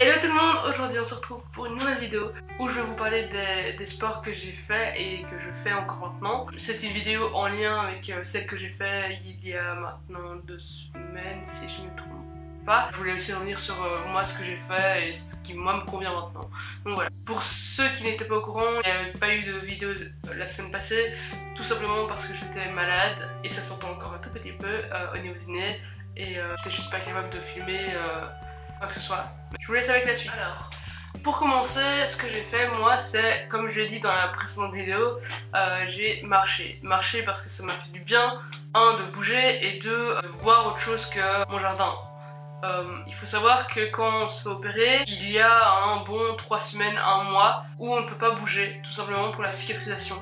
Hello tout le monde, aujourd'hui on se retrouve pour une nouvelle vidéo où je vais vous parler des sports que j'ai fait et que je fais encore maintenant. C'est une vidéo en lien avec celle que j'ai fait il y a maintenant 2 semaines si je ne me trompe pas. Je voulais aussi revenir sur moi ce que j'ai fait et ce qui moi me convient maintenant. Donc voilà. Pour ceux qui n'étaient pas au courant, il n'y avait pas eu de vidéo la semaine passée, tout simplement parce que j'étais malade et ça s'entend encore un tout petit peu au niveau du nez et j'étais juste pas capable de filmer quoi que ce soit. Je vous laisse avec la suite. Alors, pour commencer, ce que j'ai fait moi, c'est, comme je l'ai dit dans la précédente vidéo, j'ai marché. Marché parce que ça m'a fait du bien, un, de bouger et deux, de voir autre chose que mon jardin. Il faut savoir que quand on se fait opérer, il y a un bon 3 semaines, 1 mois où on ne peut pas bouger, tout simplement pour la cicatrisation.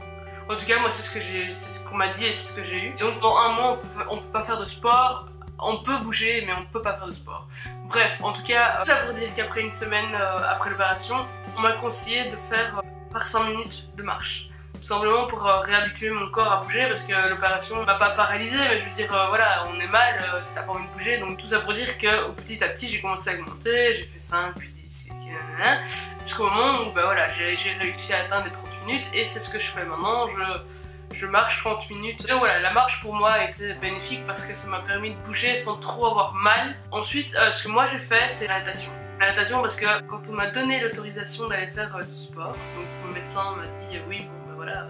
En tout cas, moi c'est ce qu'on m'a dit et c'est ce que j'ai eu. Donc dans 1 mois, on peut pas faire de sport. On peut bouger mais on peut pas faire de sport. Bref, en tout cas, tout ça pour dire qu'après une semaine après l'opération, on m'a conseillé de faire par 5 minutes de marche. Tout simplement pour réhabituer mon corps à bouger parce que l'opération m'a pas paralysé, mais je veux dire, voilà, on est mal, t'as pas envie de bouger. Donc tout ça pour dire que petit à petit j'ai commencé à augmenter, j'ai fait 5, puis 10, jusqu'au moment où bah, voilà, j'ai réussi à atteindre les 30 minutes et c'est ce que je fais maintenant. Je marche 30 minutes. Et voilà, la marche pour moi a été bénéfique parce que ça m'a permis de bouger sans trop avoir mal. Ensuite, ce que moi j'ai fait, c'est la natation. La natation parce que quand on m'a donné l'autorisation d'aller faire du sport, donc mon médecin m'a dit oui, bon ben voilà,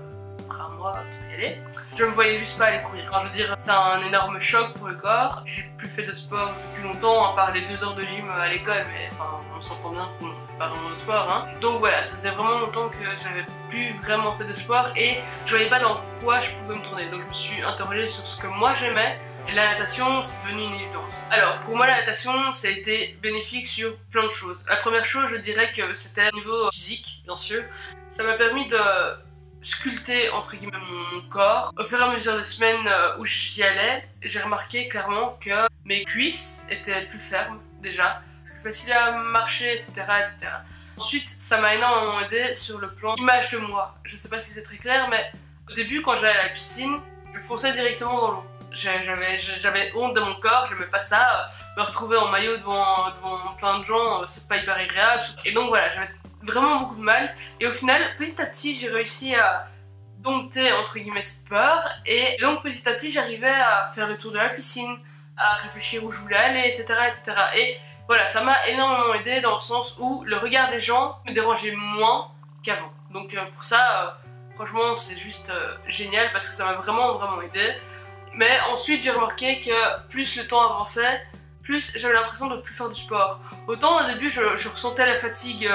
après 1 mois, tu peux y aller. Je me voyais juste pas aller courir. Enfin, je veux dire, c'est un énorme choc pour le corps. J'ai plus fait de sport depuis longtemps, à part les 2 heures de gym à l'école, mais enfin, on s'entend bien qu'on fait pas vraiment de sport, hein. Donc voilà, ça faisait vraiment longtemps que j'avais plus vraiment fait de sport et je voyais pas dans quoi je pouvais me tourner. Donc je me suis interrogée sur ce que moi j'aimais. Et la natation, c'est devenu une évidence. Alors, pour moi, la natation, ça a été bénéfique sur plein de choses. La première chose, je dirais que c'était au niveau physique, bien sûr. Ça m'a permis de sculpter, entre guillemets, mon corps. Au fur et à mesure des semaines où j'y allais, j'ai remarqué clairement que mes cuisses étaient plus fermes, déjà. Plus faciles à marcher, etc., etc. Ensuite, ça m'a énormément aidé sur le plan image de moi. Je sais pas si c'est très clair, mais au début, quand j'allais à la piscine, je fonçais directement dans l'eau. J'avais honte de mon corps, j'aimais pas ça. Me retrouver en maillot devant plein de gens, c'est pas hyper agréable. Et donc voilà, j'avais vraiment beaucoup de mal. Et au final, petit à petit, j'ai réussi à dompter entre guillemets cette peur. Et donc petit à petit, j'arrivais à faire le tour de la piscine, à réfléchir où je voulais aller, etc., etc. Et voilà, ça m'a énormément aidé dans le sens où le regard des gens me dérangeait moins qu'avant. Donc pour ça, franchement, c'est juste génial parce que ça m'a vraiment aidé. Mais ensuite j'ai remarqué que plus le temps avançait, plus j'avais l'impression de plus faire du sport. Autant au début je ressentais la fatigue,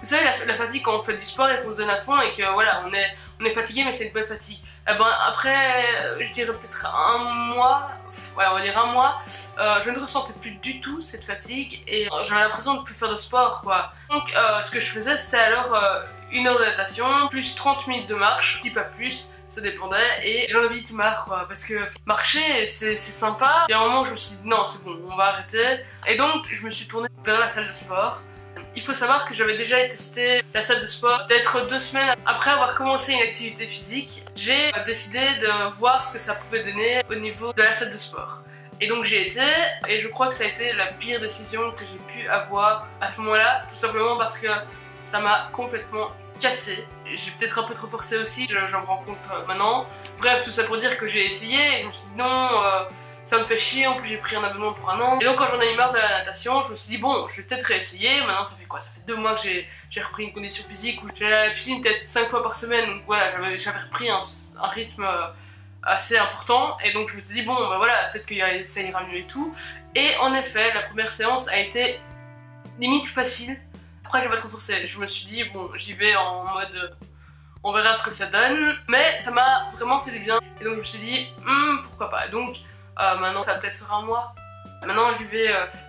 vous savez la fatigue quand on fait du sport et qu'on se donne à fond et que voilà on est fatigué mais c'est une bonne fatigue. Et ben après je dirais peut-être 1 mois, ouais on va dire 1 mois, je ne ressentais plus du tout cette fatigue et j'avais l'impression de plus faire de sport quoi. Donc ce que je faisais c'était alors 1 heure de natation, plus 30 minutes de marche, si pas plus. Ça dépendait et j'en avais vite marre quoi parce que marcher c'est sympa et à un moment je me suis dit non c'est bon on va arrêter et donc je me suis tournée vers la salle de sport. Il faut savoir que j'avais déjà testé la salle de sport peut-être 2 semaines après avoir commencé une activité physique. J'ai décidé de voir ce que ça pouvait donner au niveau de la salle de sport et donc j'ai été et je crois que ça a été la pire décision que j'ai pu avoir à ce moment là tout simplement parce que ça m'a complètement cassé. J'ai peut-être un peu trop forcé aussi, je me rends compte maintenant. Bref, tout ça pour dire que j'ai essayé et je me suis dit non, ça me fait chier, en plus j'ai pris un abonnement pour 1 an. Et donc quand j'en ai eu marre de la natation, je me suis dit bon, je vais peut-être réessayer. Maintenant ça fait quoi? Ça fait 2 mois que j'ai repris une condition physique où j'allais à la piscine peut-être 5 fois par semaine. Donc voilà, j'avais repris un rythme assez important. Et donc je me suis dit bon, bah voilà, peut-être que ça ira mieux et tout. Et en effet, la première séance a été limite facile. Après j'ai pas trop forcé, je me suis dit bon j'y vais en mode on verra ce que ça donne, mais ça m'a vraiment fait du bien et donc je me suis dit pourquoi pas. Donc maintenant ça va peut-être faire 1 mois. Maintenant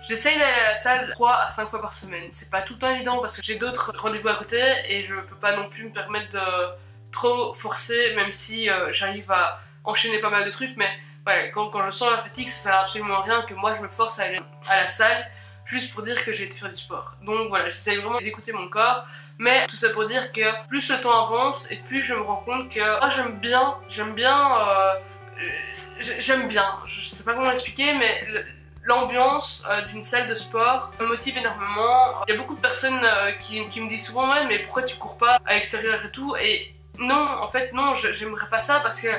j'essaye d'aller à la salle 3 à 5 fois par semaine. C'est pas tout le temps évident parce que j'ai d'autres rendez-vous à côté et je peux pas non plus me permettre de trop forcer même si j'arrive à enchaîner pas mal de trucs, mais ouais, quand je sens la fatigue ça sert absolument à rien que moi je me force à aller à la salle juste pour dire que j'ai été faire du sport. Donc voilà, j'essaye vraiment d'écouter mon corps, mais tout ça pour dire que plus le temps avance et plus je me rends compte que moi j'aime bien, je sais pas comment l'expliquer, mais l'ambiance d'une salle de sport me motive énormément. Il y a beaucoup de personnes qui me disent souvent ouais, mais pourquoi tu cours pas à l'extérieur et tout, et non, en fait non, j'aimerais pas ça, parce que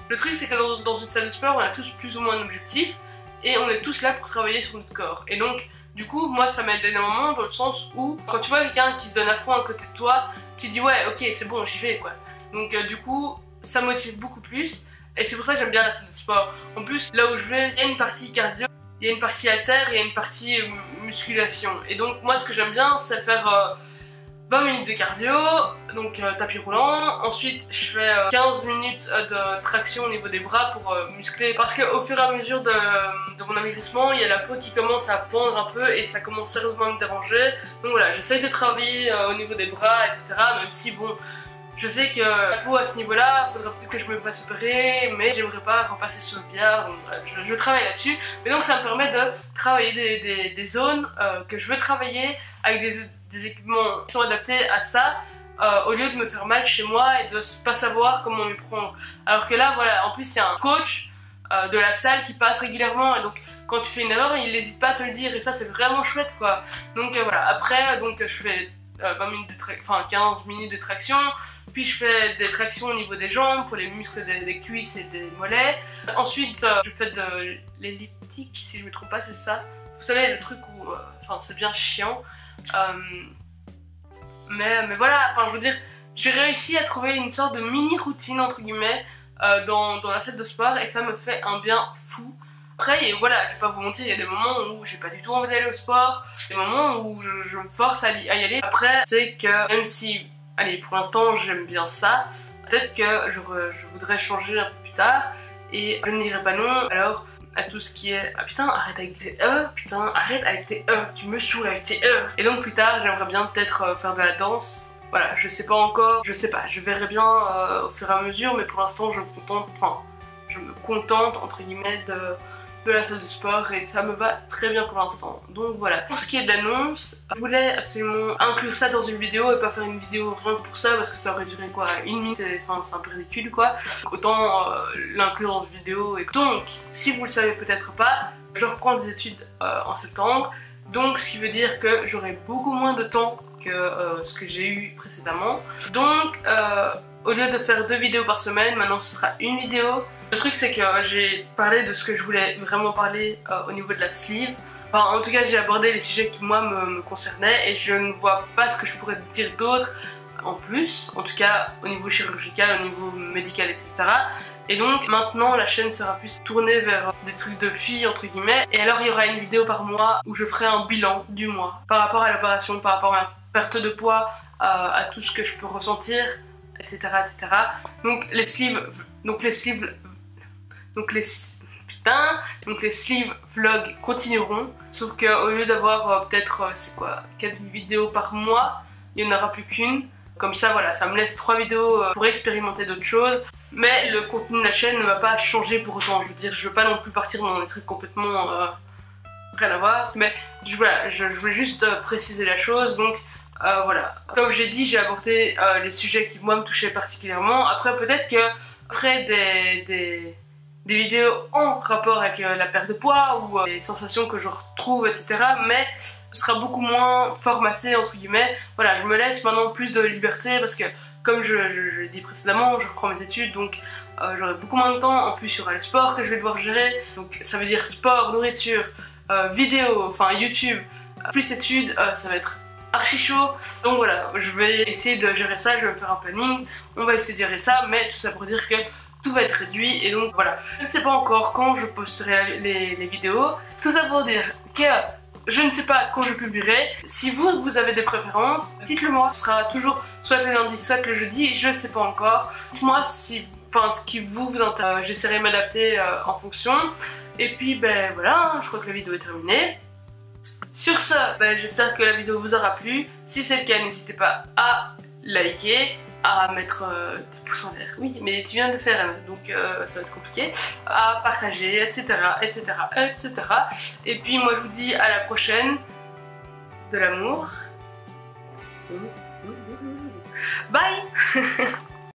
le truc c'est que dans une salle de sport on a tous plus ou moins un objectif et on est tous là pour travailler sur notre corps, et donc du coup moi ça m'aide énormément dans le sens où quand tu vois quelqu'un qui se donne à fond à côté de toi, tu te dis ouais ok c'est bon j'y vais quoi, donc du coup ça motive beaucoup plus. Et c'est pour ça que j'aime bien la salle de sport. En plus, là où je vais, il y a une partie cardio, il y a une partie haltère et il y a une partie musculation. Et donc moi ce que j'aime bien c'est faire 20 minutes de cardio, donc tapis roulant. Ensuite je fais 15 minutes de traction au niveau des bras pour muscler. Parce qu'au fur et à mesure de mon amaigrissement, il y a la peau qui commence à pendre un peu et ça commence sérieusement à me déranger. Donc voilà, j'essaye de travailler au niveau des bras, etc. Même si bon... Je sais que la peau à ce niveau-là, il faudrait peut-être que je me fasse opérer, mais j'aimerais pas repasser sur le billard, donc voilà, je travaille là-dessus. Mais donc ça me permet de travailler des zones que je veux travailler avec des équipements qui sont adaptés à ça, au lieu de me faire mal chez moi et de pas savoir comment m'y prendre. Alors que là, voilà, en plus il y a un coach de la salle qui passe régulièrement, et donc quand tu fais une erreur, il n'hésite pas à te le dire, et ça c'est vraiment chouette quoi. Donc voilà, après donc, je fais 15 minutes de traction. Puis je fais des tractions au niveau des jambes pour les muscles des cuisses et des mollets. Ensuite je fais de l'elliptique, si je me trompe pas c'est ça. Vous savez le truc où, c'est bien chiant. Mais voilà, je veux dire, j'ai réussi à trouver une sorte de mini routine entre guillemets dans la salle de sport, et ça me fait un bien fou. Après, voilà, je vais pas vous mentir, il y a des moments où j'ai pas du tout envie d'aller au sport, des moments où je me force à y aller. Après, c'est que même si... Allez, pour l'instant j'aime bien ça, peut-être que je voudrais changer un peu plus tard, et je ne dirais pas non alors à tout ce qui est ah putain arrête avec tes putain arrête avec tes tu me saoules avec tes et donc plus tard j'aimerais bien peut-être faire de la danse. Voilà, je sais pas encore, je sais pas, je verrai bien au fur et à mesure, mais pour l'instant je me contente entre guillemets de la salle de sport, et ça me va très bien pour l'instant. Donc voilà. Pour ce qui est de l'annonce, je voulais absolument inclure ça dans une vidéo et pas faire une vidéo rien que pour ça, parce que ça aurait duré quoi, 1 minute, c'est un peu ridicule quoi. Donc, autant l'inclure dans une vidéo. Et donc, si vous le savez peut-être pas, je reprends des études en septembre, donc ce qui veut dire que j'aurai beaucoup moins de temps que ce que j'ai eu précédemment. Donc au lieu de faire 2 vidéos par semaine, maintenant ce sera une vidéo. Le truc c'est que j'ai parlé de ce que je voulais vraiment parler au niveau de la sleeve. Enfin, en tout cas j'ai abordé les sujets qui moi me concernaient, et je ne vois pas ce que je pourrais dire d'autre en plus, en tout cas au niveau chirurgical, au niveau médical, etc. Et donc maintenant la chaîne sera plus tournée vers des trucs de filles entre guillemets, et alors il y aura une vidéo par mois où je ferai un bilan du mois par rapport à l'opération, par rapport à ma perte de poids, à tout ce que je peux ressentir, etc. etc. Donc les sleeves vlogs continueront, sauf qu'au lieu d'avoir peut-être 4 vidéos par mois, il n'y en aura plus qu'une. Comme ça voilà, ça me laisse 3 vidéos pour expérimenter d'autres choses. Mais le contenu de la chaîne ne va pas changer pour autant. Je veux dire, je veux pas non plus partir dans des trucs complètement rien à voir. Mais voilà, je voulais juste préciser la chose. Donc voilà, comme j'ai dit, j'ai abordé les sujets qui moi me touchaient particulièrement. Après peut-être que après des vidéos en rapport avec la perte de poids ou les sensations que je retrouve, etc. Mais ce sera beaucoup moins formaté entre guillemets. Voilà, je me laisse maintenant plus de liberté parce que comme je l'ai dit précédemment, je reprends mes études, donc j'aurai beaucoup moins de temps. En plus il y aura le sport que je vais devoir gérer, donc ça veut dire sport, nourriture, vidéo, enfin YouTube, plus études, ça va être archi chaud. Donc voilà, je vais essayer de gérer ça, je vais me faire un planning, on va essayer de gérer ça, mais tout ça pour dire que tout va être réduit, et donc voilà. Je ne sais pas encore quand je posterai les vidéos, tout ça pour dire que je ne sais pas quand je publierai. Si vous avez des préférences, dites-le moi. Ce sera toujours soit le lundi, soit le jeudi, je sais pas encore. Moi, ce qui vous intéresse, j'essaierai de m'adapter en fonction. Et puis ben voilà, je crois que la vidéo est terminée. Sur ce, j'espère que la vidéo vous aura plu. Si c'est le cas, n'hésitez pas à liker, à mettre des pouces en l'air. Oui, mais tu viens de le faire, donc ça va être compliqué. À partager, etc., etc., etc. Et puis moi je vous dis à la prochaine. De l'amour. Bye.